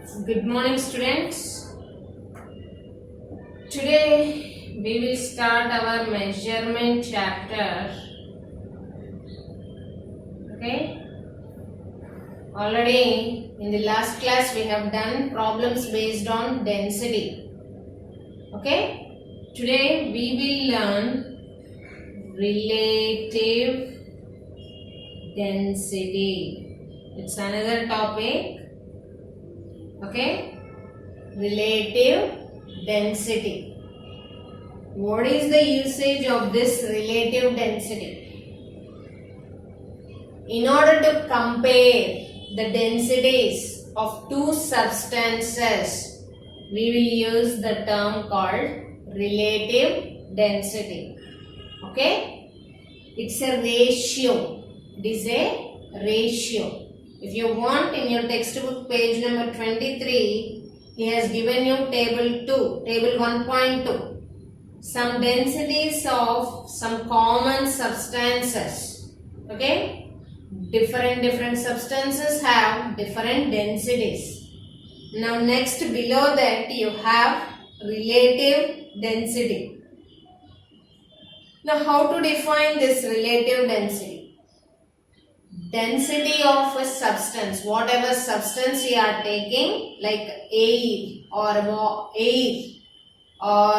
Good morning, students. Today we will start our measurement chapter. Okay. Already in the last class we have done problems based on density. Okay. Today we will learn relative density. It's another topic. Okay. Relative density. What is the usage of this relative density? In order to compare the densities of two substances, we will use the term called relative density. Okay? It's a ratio. It is a ratio. If you want, in your textbook page number 23, he has given you table 2, table 1.2. Some densities of some common substances. Okay? Different substances have different densities. Now next below that you have relative density. Now how to define this relative density? Density of a substance, whatever substance you are taking, like air or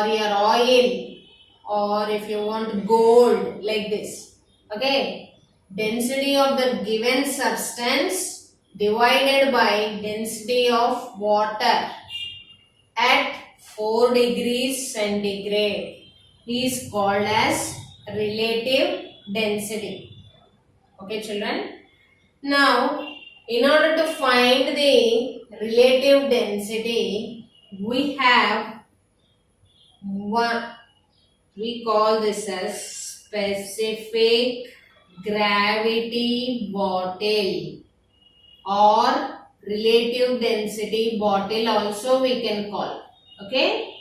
your oil, or if you want gold, like this. Okay, density of the given substance divided by density of water at 4 degrees centigrade is called as relative density. Okay, children. Now, in order to find the relative density, we have one, we call this as specific gravity bottle or relative density bottle also we can call. Okay?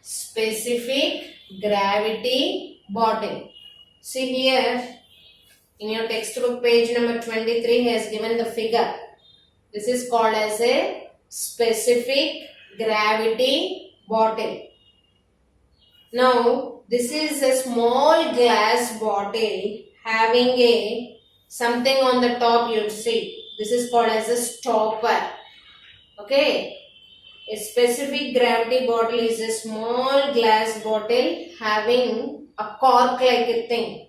Specific gravity bottle. See here, in your textbook page number 23 he has given the figure. This is called as a specific gravity bottle. Now this is a small glass bottle having a something on the top, you see. This is called as a stopper. Okay. A specific gravity bottle is a small glass bottle having a cork like a thing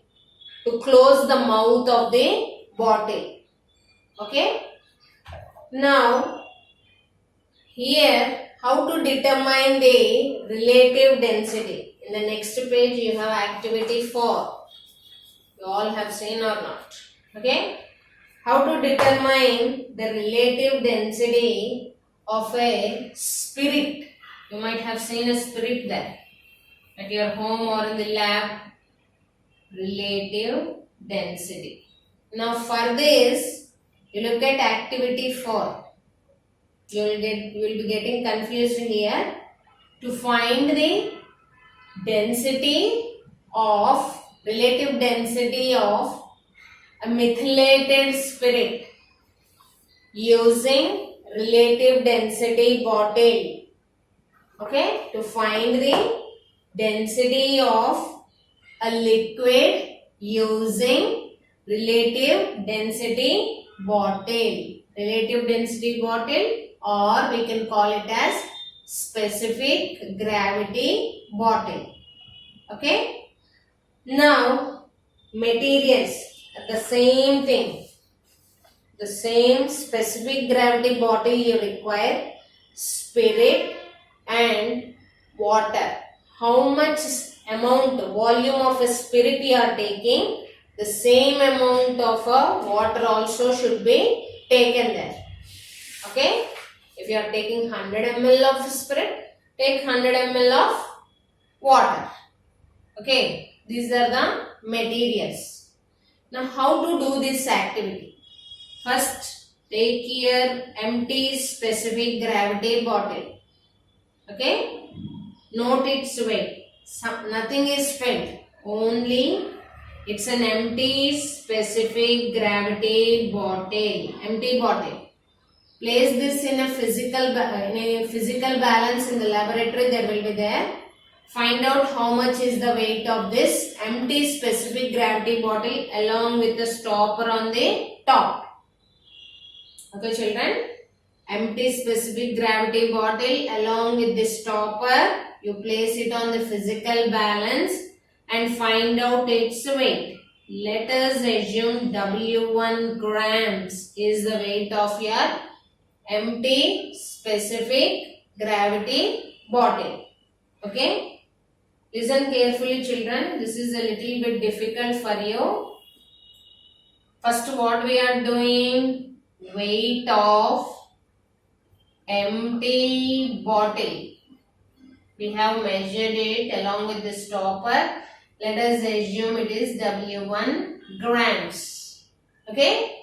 to close the mouth of the bottle. Okay. Now, here how to determine the relative density. In the next page you have activity 4. You all have seen or not. Okay. How to determine the relative density of a spirit. You might have seen a spirit there at your home or in the lab. Relative density. Now for this, you look at activity 4. You will be getting confused here. To find the density of, relative density of a methylated spirit using relative density bottle. Okay, to find the density of a liquid using relative density bottle. Relative density bottle, or we can call it as specific gravity bottle. Okay. Now materials, the same thing. The same specific gravity bottle you require spirit and water. How much amount, volume of a spirit you are taking, the same amount of a water also should be taken there. Okay. If you are taking 100 ml of spirit, take 100 ml of water. Okay. These are the materials. Now how to do this activity? First, take your empty specific gravity bottle. Okay. Note its weight. Nothing is filled. Only it's an empty specific gravity bottle. Empty bottle. Place this in a physical balance in the laboratory. There will be there. Find out how much is the weight of this empty specific gravity bottle along with the stopper on the top. Okay, children. Empty specific gravity bottle along with the stopper. You place it on the physical balance and find out its weight. Let us assume W1 grams is the weight of your empty specific gravity bottle. Okay. Listen carefully, children. This is a little bit difficult for you. First, what we are doing? Weight of empty bottle. We have measured it along with the stopper. Let us assume it is W1 grams. Okay.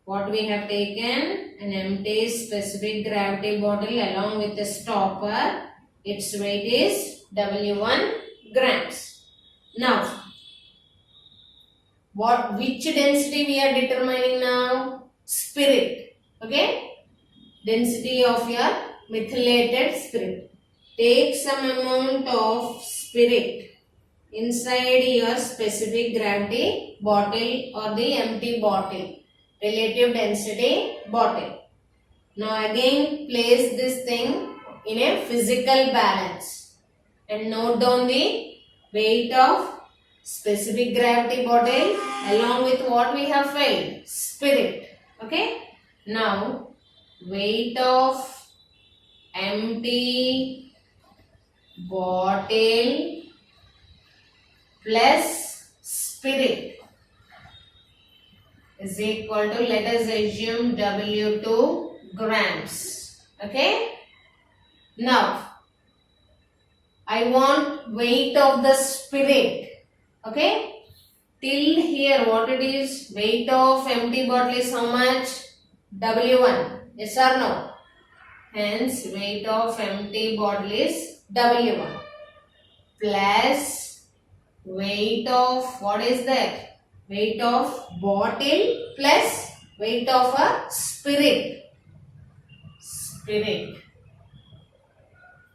What we have taken? An empty specific gravity bottle along with the stopper. Its weight is W1 grams. Now, which density we are determining now? Spirit. Okay. Density of your methylated spirit. Take some amount of spirit inside your specific gravity bottle or the empty bottle. Relative density bottle. Now again place this thing in a physical balance and note down the weight of specific gravity bottle along with what we have filled? Spirit. Okay. Now weight of empty bottle plus spirit is equal to, let us assume, W2 grams. Okay. Now I want weight of the spirit. Okay. Till here what it is? Weight of empty bottle is how much? W1. Yes or no? Hence weight of empty bottle is W1 plus weight of, what is that? Weight of bottle plus weight of a spirit. Spirit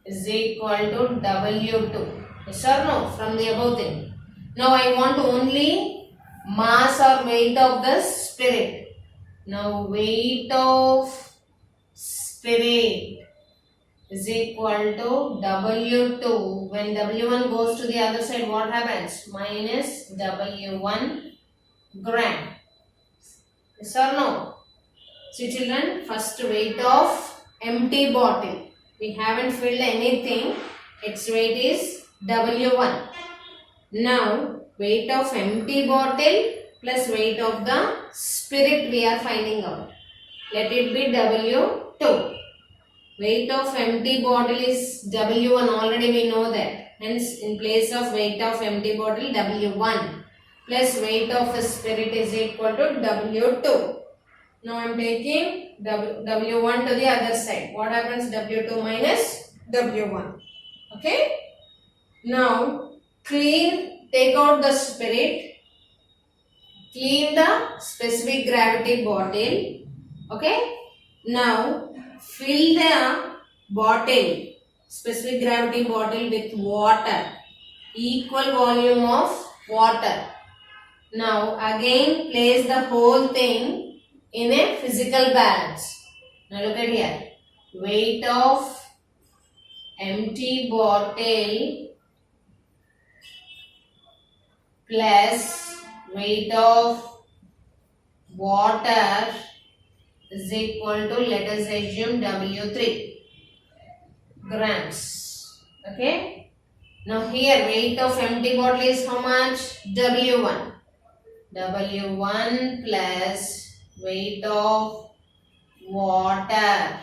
is equal to W2. Yes or no? From the above thing. Now I want only mass or weight of the spirit. Now weight of spirit is equal to W2. When W1 goes to the other side, what happens? Minus W1 gram. Yes or no? See children, first weight of empty bottle. We haven't filled anything. Its weight is W1. Now weight of empty bottle plus weight of the spirit we are finding out. Let it be W2. Weight of empty bottle is W1. Already we know that. Hence in place of weight of empty bottle, W1 plus weight of a spirit is equal to W2. Now I am taking W1 to the other side. What happens? W2 minus W1. Okay. Now take out the spirit. Clean the specific gravity bottle. Okay. Now fill the bottle, specific gravity bottle, with water. Equal volume of water. Now again place the whole thing in a physical balance. Now look at here. Weight of empty bottle plus weight of water is equal to, let us assume, W3 grams. Okay. Now here weight of empty bottle is how much? W1. W1 plus weight of water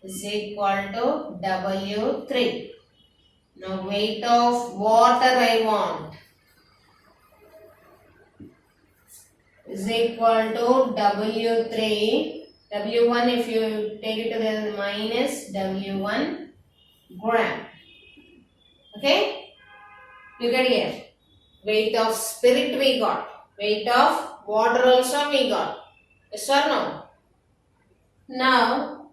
is equal to W3. Now weight of water I want is equal to W3. W1, if you take it to the minus W1 gram. Okay. Look at here. Weight of spirit we got. Weight of water also we got. Yes or no? Now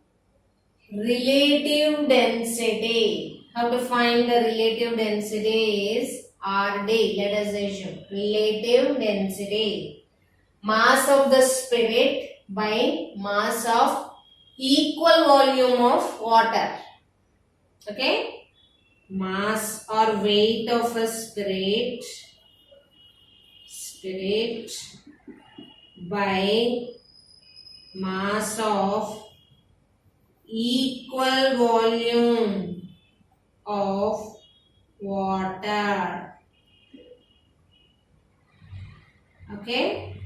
relative density. How to find the relative density is RD. Let us assume relative density. Mass of the spirit by mass of equal volume of water. Okay? Mass or weight of a spirit by mass of equal volume of water. Okay?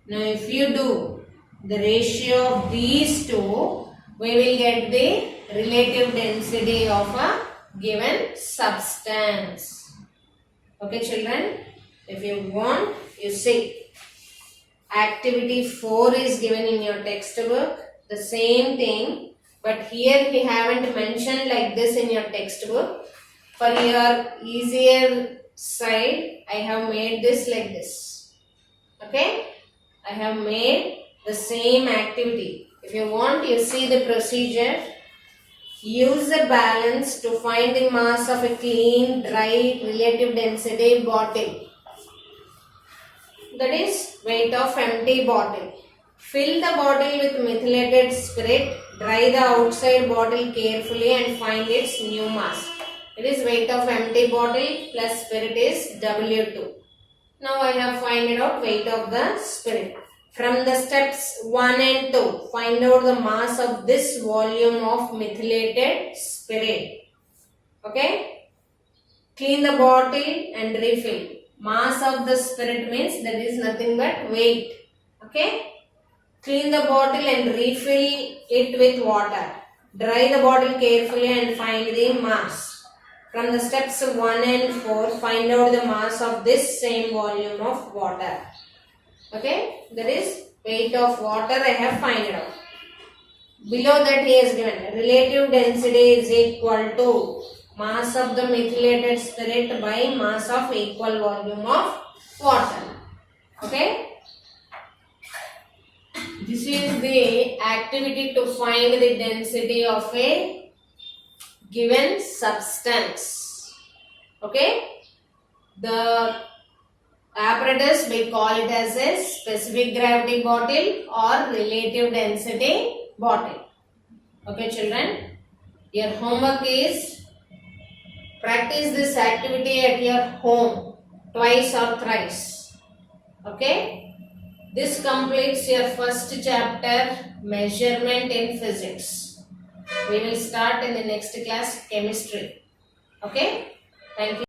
Now if you do the ratio of these two, we will get the relative density of a given substance. Okay children? If you want, you see. Activity 4 is given in your textbook. The same thing, but here we haven't mentioned like this in your textbook. For your easier side, I have made this like this. Okay? I have made the same activity. If you want, you see the procedure. Use a balance to find the mass of a clean, dry, relative density bottle. That is weight of empty bottle. Fill the bottle with methylated spirit. Dry the outside bottle carefully and find its new mass. It is weight of empty bottle plus spirit is W2. Now I have find out weight of the spirit. From the steps 1 and 2, find out the mass of this volume of methylated spirit. Okay? Clean the bottle and refill. Mass of the spirit means that is nothing but weight. Okay? Clean the bottle and refill it with water. Dry the bottle carefully and find the mass. From the steps 1 and 4, find out the mass of this same volume of water. Okay? That is weight of water I have find out. Below that he has given relative density is equal to mass of the methylated spirit by mass of equal volume of water. Okay? This is the activity to find the density of a given substance. Okay? The apparatus we call it as a specific gravity bottle or relative density bottle. Okay children? Your homework is practice this activity at your home twice or thrice. Okay? This completes your first chapter, measurement in physics. We will start in the next class, chemistry. Okay? Thank you.